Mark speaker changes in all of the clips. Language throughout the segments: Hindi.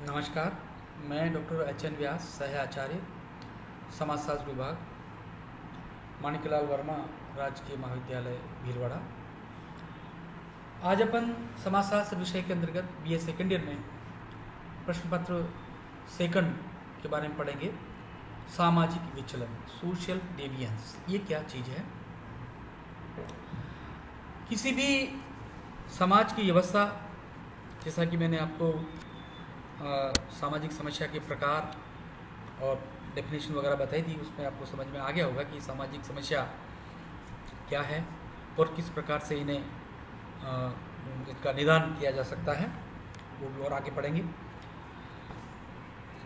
Speaker 1: नमस्कार। मैं डॉक्टर एच.एन. व्यास, सह आचार्य समाजशास्त्र विभाग, माणिकलाल वर्मा राजकीय महाविद्यालय भीलवाड़ा। आज अपन समाजशास्त्र विषय के अंतर्गत BA सेकेंड ईयर में प्रश्न पत्र सेकंड के बारे में पढ़ेंगे। सामाजिक विचलन, सोशल डेविएंस, ये क्या चीज़ है। किसी भी समाज की व्यवस्था, जैसा कि मैंने आपको सामाजिक समस्या के प्रकार और डेफिनेशन वगैरह बताई थी, उसमें आपको समझ में आ गया होगा कि सामाजिक समस्या क्या है और किस प्रकार से इन्हें इसका निदान किया जा सकता है, वो भी और आगे पढ़ेंगे।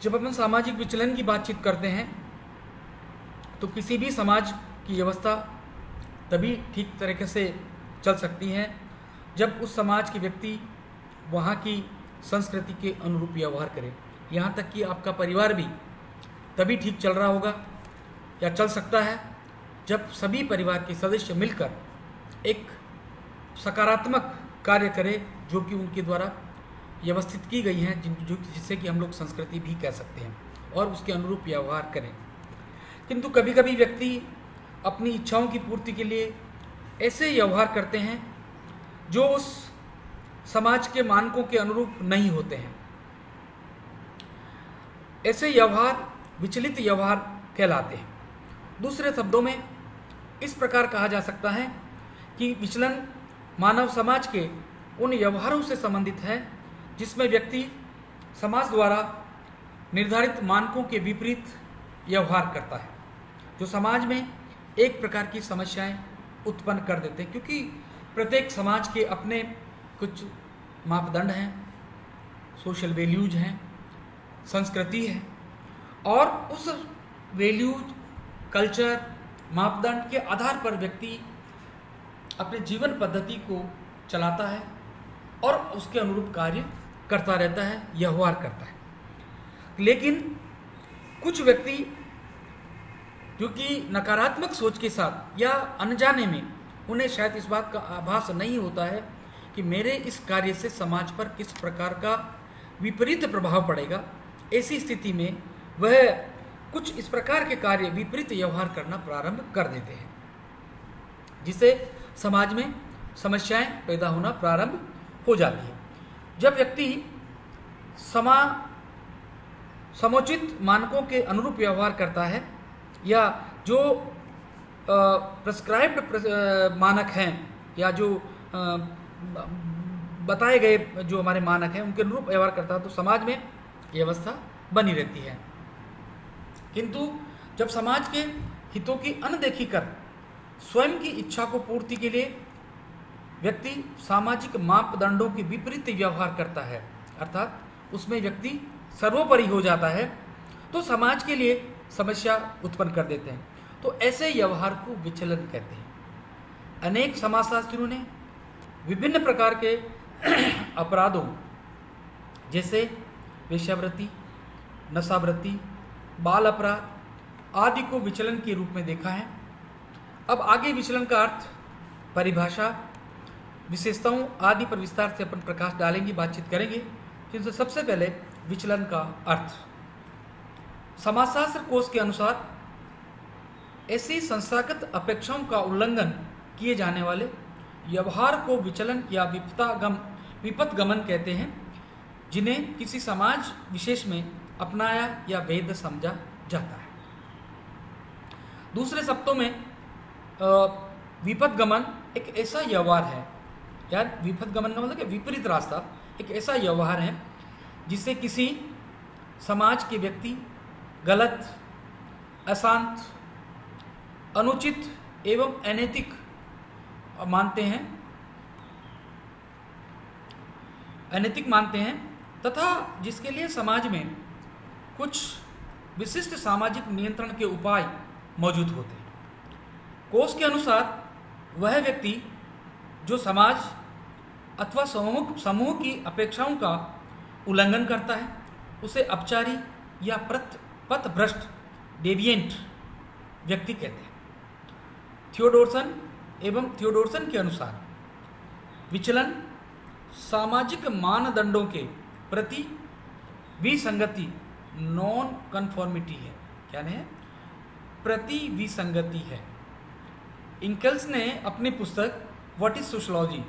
Speaker 1: जब अपन सामाजिक विचलन की बातचीत करते हैं तो किसी भी समाज की व्यवस्था तभी ठीक तरीके से चल सकती है जब उस समाज के व्यक्ति वहाँ की संस्कृति के अनुरूप व्यवहार करें। यहाँ तक कि आपका परिवार भी तभी ठीक चल रहा होगा या चल सकता है जब सभी परिवार के सदस्य मिलकर एक सकारात्मक कार्य करें जो कि उनके द्वारा व्यवस्थित की गई हैं, जिससे कि हम लोग संस्कृति भी कह सकते हैं, और उसके अनुरूप व्यवहार करें। किंतु कभी कभी व्यक्ति अपनी इच्छाओं की पूर्ति के लिए ऐसे व्यवहार करते हैं जो उस समाज के मानकों के अनुरूप नहीं होते हैं। ऐसे व्यवहार विचलित व्यवहार कहलाते हैं। दूसरे शब्दों में इस प्रकार कहा जा सकता है कि विचलन मानव समाज के उन व्यवहारों से संबंधित है जिसमें व्यक्ति समाज द्वारा निर्धारित मानकों के विपरीत व्यवहार करता है, जो समाज में एक प्रकार की समस्याएं उत्पन्न कर देते हैं, क्योंकि प्रत्येक समाज के अपने कुछ मापदंड हैं, सोशल वैल्यूज हैं, संस्कृति है, और उस वैल्यूज, कल्चर, मापदंड के आधार पर व्यक्ति अपने जीवन पद्धति को चलाता है और उसके अनुरूप कार्य करता रहता है, व्यवहार करता है। लेकिन कुछ व्यक्ति जो कि नकारात्मक सोच के साथ या अनजाने में उन्हें शायद इस बात का आभास नहीं होता है कि मेरे इस कार्य से समाज पर किस प्रकार का विपरीत प्रभाव पड़ेगा, ऐसी स्थिति में वह कुछ इस प्रकार के कार्य, विपरीत व्यवहार करना प्रारंभ कर देते हैं, जिससे समाज में समस्याएं पैदा होना प्रारंभ हो जाती है। जब व्यक्ति समुचित मानकों के अनुरूप व्यवहार करता है या जो प्रिस्क्राइब्ड मानक हैं या जो बताए गए जो हमारे मानक हैं उनके अनुरूप व्यवहार करता है, तो समाज में व्यवस्था बनी रहती है। किंतु जब समाज के हितों की अनदेखी कर स्वयं की इच्छा को पूर्ति के लिए व्यक्ति सामाजिक मापदंडों के विपरीत व्यवहार करता है, अर्थात उसमें व्यक्ति सर्वोपरि हो जाता है, तो समाज के लिए समस्या उत्पन्न कर देते हैं। तो ऐसे व्यवहार को विचलन कहते हैं। अनेक समाजशास्त्रियों ने विभिन्न प्रकार के अपराधों जैसे वेश्यावृत्ति, नशावृत्ति, बाल अपराध आदि को विचलन के रूप में देखा है। अब आगे विचलन का अर्थ, परिभाषा, विशेषताओं आदि पर विस्तार से अपन प्रकाश डालेंगे, बातचीत करेंगे। किंतु सबसे पहले विचलन का अर्थ। समाजशास्त्र कोश के अनुसार ऐसी संस्थागत अपेक्षाओं का उल्लंघन किए जाने वाले व्यवहार को विचलन या विपथगमन कहते हैं, जिन्हें किसी समाज विशेष में अपनाया या वैध समझा जाता है। दूसरे शब्दों में विपथगमन एक ऐसा व्यवहार है, यार विपथगमन का मतलब विपरीत रास्ता, एक ऐसा व्यवहार है जिससे किसी समाज के व्यक्ति गलत, अशांत, अनुचित एवं अनैतिक मानते हैं तथा जिसके लिए समाज में कुछ विशिष्ट सामाजिक नियंत्रण के उपाय मौजूद होते हैं। कोश के अनुसार वह व्यक्ति जो समाज अथवा समूह की अपेक्षाओं का उल्लंघन करता है उसे अपचारी या पथभ्रष्ट, डेविएंट व्यक्ति कहते हैं। थियोडोरसन के अनुसार विचलन सामाजिक मानदंडों के प्रति विसंगति, नॉन कन्फॉर्मिटी है। क्या है? प्रति विसंगति है। इंकल्स ने अपनी पुस्तक व्हाट इज सोशियोलॉजी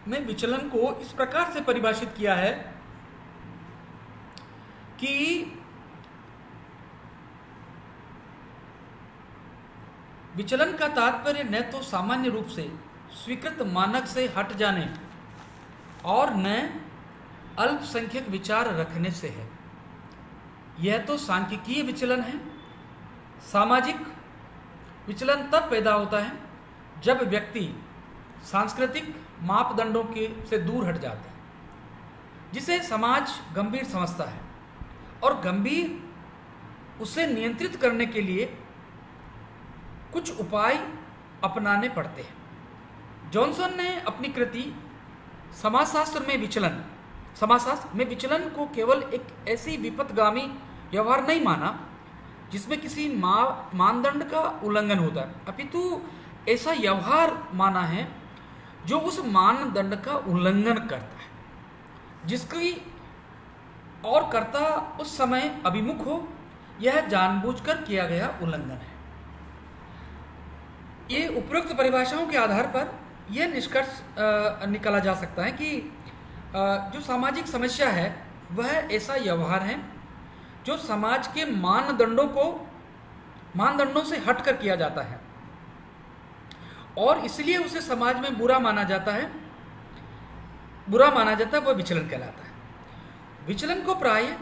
Speaker 1: में विचलन को इस प्रकार से परिभाषित किया है कि विचलन का तात्पर्य न तो सामान्य रूप से स्वीकृत मानक से हट जाने और न अल्पसंख्यक विचार रखने से है। यह तो सांख्यिकीय विचलन है। सामाजिक विचलन तब पैदा होता है जब व्यक्ति सांस्कृतिक मापदंडों के से दूर हट जाता है, जिसे समाज गंभीर समझता है, और गंभीर उसे नियंत्रित करने के लिए कुछ उपाय अपनाने पड़ते हैं। जॉनसन ने अपनी कृति समाजशास्त्र में विचलन को केवल एक ऐसी विपथगामी व्यवहार नहीं माना जिसमें किसी मानदंड का उल्लंघन होता है, अपितु ऐसा व्यवहार माना है जो उस मानदंड का उल्लंघन करता है, जिसकी और कर्ता उस समय अभिमुख हो। यह जानबूझकर किया गया उल्लंघन है। ये उपरोक्त परिभाषाओं के आधार पर यह निष्कर्ष निकाला जा सकता है कि जो सामाजिक समस्या है वह ऐसा व्यवहार है जो समाज के मानदंडों से हटकर किया जाता है और इसलिए उसे समाज में बुरा माना जाता है, वह विचलन कहलाता है। विचलन को प्रायः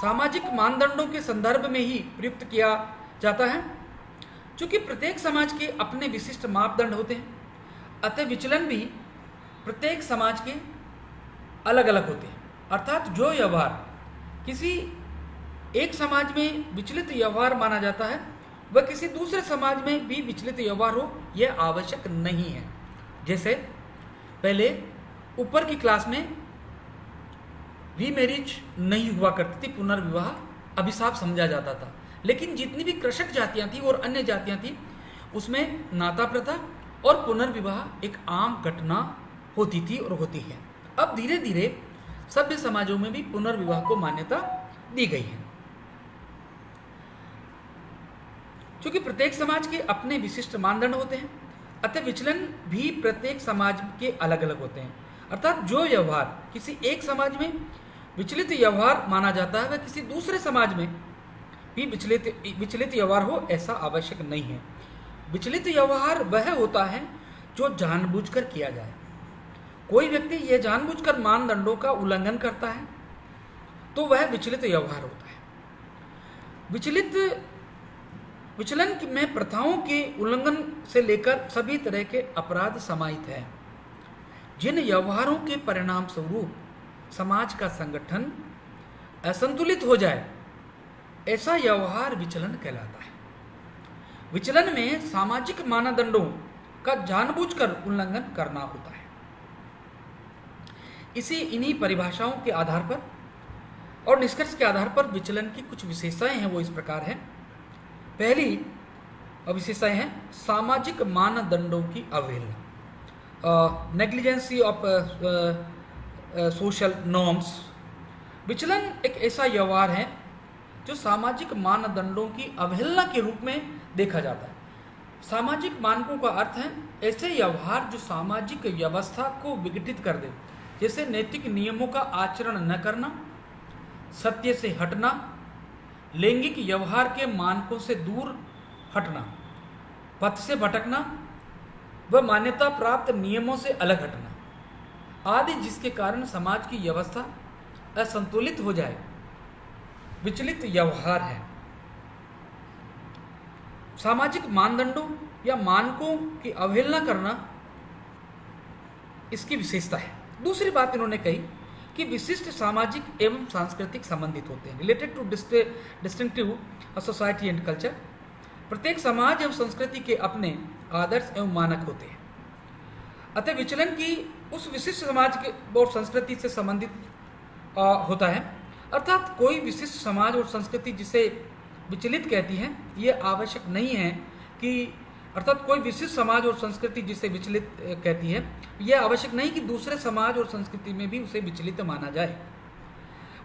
Speaker 1: सामाजिक मानदंडों के संदर्भ में ही प्रयुक्त किया जाता है, क्योंकि प्रत्येक समाज के अपने विशिष्ट मापदंड होते हैं, अतः विचलन भी प्रत्येक समाज के अलग अलग होते हैं। अर्थात जो व्यवहार किसी एक समाज में विचलित व्यवहार माना जाता है वह किसी दूसरे समाज में भी विचलित व्यवहार हो, यह आवश्यक नहीं है। जैसे पहले ऊपर की क्लास में रीमैरिज नहीं हुआ करती थी, पुनर्विवाह अभिशाप समझा जाता था, लेकिन जितनी भी कृषक जातियां थी और अन्य जातियां थी उसमें नाता प्रथा और पुनर्विवाह एक आम घटना होती थी और होती है। अब धीरे धीरे सभ्य समाजों में भी पुनर्विवाह को मान्यता दी गई है, क्योंकि प्रत्येक समाज के अपने विशिष्ट मानदंड होते हैं, अतः विचलन भी प्रत्येक समाज के अलग अलग होते हैं। अर्थात जो व्यवहार किसी एक समाज में विचलित व्यवहार माना जाता है वह किसी दूसरे समाज में भी विचलित व्यवहार हो, ऐसा आवश्यक नहीं है। विचलित व्यवहार वह होता है जो जानबूझकर किया जाए। कोई व्यक्ति यह जानबूझकर मानदंडों का उल्लंघन करता है तो वह विचलित व्यवहार होता है। विचलन में प्रथाओं के उल्लंघन से लेकर सभी तरह के अपराध समाहित हैं। जिन व्यवहारों के परिणाम स्वरूप समाज का संगठन असंतुलित हो जाए ऐसा व्यवहार विचलन कहलाता है। विचलन में सामाजिक मानदंडों का जानबूझकर उल्लंघन करना होता है। इन्हीं परिभाषाओं के आधार पर और निष्कर्ष के आधार पर विचलन की कुछ विशेषताएं हैं, वो इस प्रकार हैं। पहली विशेषताएं हैं सामाजिक मानदंडों की अवहेलना, नेग्लिजेंसी ऑफ सोशल नॉर्म्स। विचलन एक ऐसा व्यवहार है जो सामाजिक मानदंडों की अवहेलना के रूप में देखा जाता है। सामाजिक मानकों का अर्थ है ऐसे व्यवहार जो सामाजिक व्यवस्था को विघटित कर दे, जैसे नैतिक नियमों का आचरण न करना, सत्य से हटना, लैंगिक व्यवहार के मानकों से दूर हटना, पथ से भटकना व मान्यता प्राप्त नियमों से अलग हटना आदि, जिसके कारण समाज की व्यवस्था असंतुलित हो जाए, विचलित व्यवहार है। सामाजिक मानदंडों या मानकों की अवहेलना करना इसकी विशेषता है। दूसरी बात इन्होंने कही कि विशिष्ट सामाजिक एवं सांस्कृतिक संबंधित होते हैं, related to distinctive society and culture. प्रत्येक समाज एवं संस्कृति के अपने आदर्श एवं मानक होते हैं, अतः विचलन की उस विशिष्ट समाज के और संस्कृति से संबंधित होता है। अर्थात कोई विशिष्ट समाज और संस्कृति जिसे विचलित कहती है, ये आवश्यक नहीं है कि अर्थात कोई विशिष्ट समाज और संस्कृति जिसे विचलित कहती है, यह आवश्यक नहीं कि दूसरे समाज और संस्कृति में भी उसे विचलित माना जाए।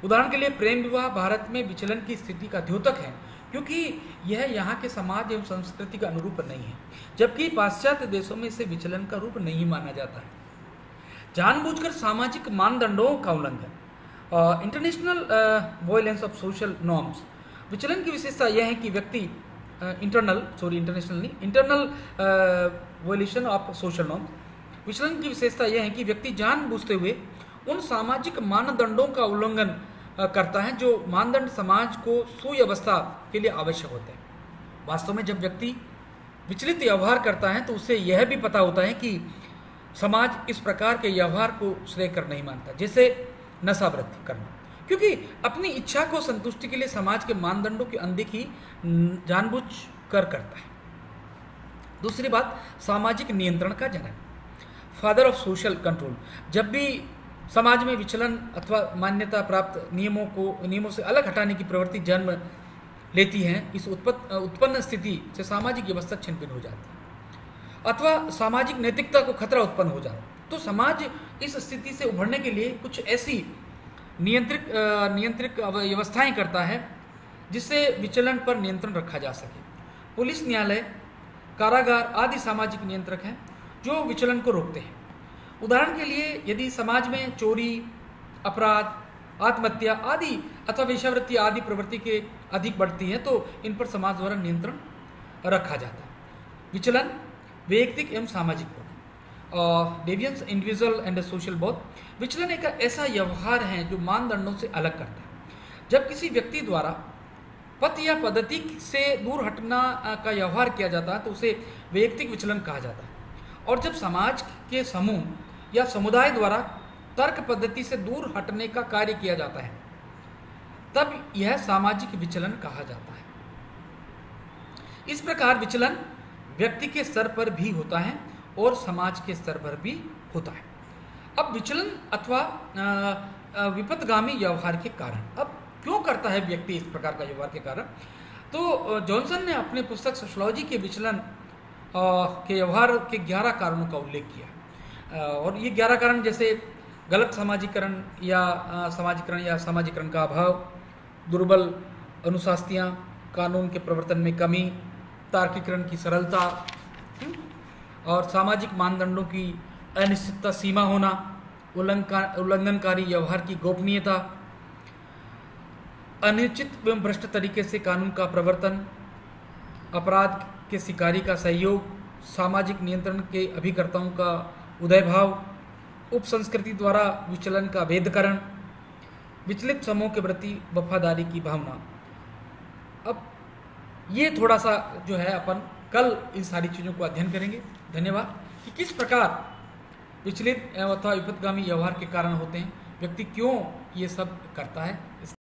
Speaker 1: उदाहरण के लिए प्रेम विवाह भारत में विचलन की स्थिति का द्योतक है, क्योंकि यह यहाँ के समाज एवं संस्कृति का अनुरूप नहीं है, जबकि पाश्चात्य देशों में इसे विचलन का रूप नहीं माना जाता है। जानबूझकर सामाजिक मानदंडों का उल्लंघन, international violence of social norms. विचलन की विशेषता यह है कि व्यक्ति internal violation of social norms. विचलन की विशेषता यह है कि व्यक्ति जानबूझते हुए उन सामाजिक मानदंडों का उल्लंघन करता है जो मानदंड समाज को सुव्यवस्था के लिए आवश्यक होते हैं। वास्तव में जब व्यक्ति विचलित व्यवहार करता है तो उसे यह भी पता होता है कि समाज इस प्रकार के व्यवहार को श्रेयकर नहीं मानता, जैसे नशावृत्ति करना, क्योंकि अपनी इच्छा को संतुष्टि के लिए समाज के मानदंडों की अनदेखी जानबूझ कर करता है। दूसरी बात, सामाजिक नियंत्रण का जनक, फादर ऑफ सोशल कंट्रोल। जब भी समाज में विचलन अथवा मान्यता प्राप्त नियमों से अलग हटाने की प्रवृत्ति जन्म लेती है, इस उत्पन्न स्थिति से सामाजिक व्यवस्था छिन्न भिन्न हो जाती है अथवा सामाजिक नैतिकता को खतरा उत्पन्न हो जाता है। तो समाज इस स्थिति से उभरने के लिए कुछ ऐसी नियंत्रित व्यवस्थाएं करता है जिससे विचलन पर नियंत्रण रखा जा सके। पुलिस, न्यायालय, कारागार आदि सामाजिक नियंत्रक हैं जो विचलन को रोकते हैं। उदाहरण के लिए यदि समाज में चोरी, अपराध, आत्महत्या आदि अथवा वेश्यावृत्ति आदि प्रवृत्ति के अधिक बढ़ती है तो इन पर समाज द्वारा नियंत्रण रखा जाता है। विचलन वैयक्तिक एवं सामाजिक होना, डेविएंस इंडिविजुअल एंड सोशल बोथ। विचलन एक ऐसा व्यवहार है जो मानदंडों से अलग करता है। जब किसी व्यक्ति द्वारा पथ या पद्धति से दूर हटना का व्यवहार किया जाता है तो उसे वैयक्तिक विचलन कहा जाता है। और जब समाज के समूह या समुदाय द्वारा तर्क पद्धति से दूर हटने का कार्य किया जाता है तब यह सामाजिक विचलन कहा जाता है। इस प्रकार विचलन व्यक्ति के स्तर पर भी होता है और समाज के स्तर पर भी होता है। अब विचलन अथवा विपथगामी व्यवहार के कारण, अब क्यों करता है व्यक्ति इस प्रकार का व्यवहार के कारण, तो जॉनसन ने अपने पुस्तक सोशियोलॉजी के विचलन के व्यवहार के 11 कारणों का उल्लेख किया। और ये 11 कारण जैसे गलत सामाजिकरण या सामाजिकरण का अभाव, दुर्बल अनुशासनियाँ, कानून के प्रवर्तन में कमी, तार्किकरण की सरलता और सामाजिक मानदंडों की अनिश्चितता सीमा होना, उल्लंघनकारी व्यवहार की गोपनीयता, अनिश्चित एवं भ्रष्ट तरीके से कानून का प्रवर्तन, अपराध के शिकारी का सहयोग, सामाजिक नियंत्रण के अभिकर्ताओं का उदय भाव, उपसंस्कृति द्वारा विचलन का भेदकरण, विचलित समूह के प्रति वफादारी की भावना। अब ये थोड़ा सा जो है अपन कल इन सारी चीज़ों को अध्ययन करेंगे। धन्यवाद। कि किस प्रकार विचलित अथवा विपथगामी व्यवहार के कारण होते हैं, व्यक्ति क्यों ये सब करता है।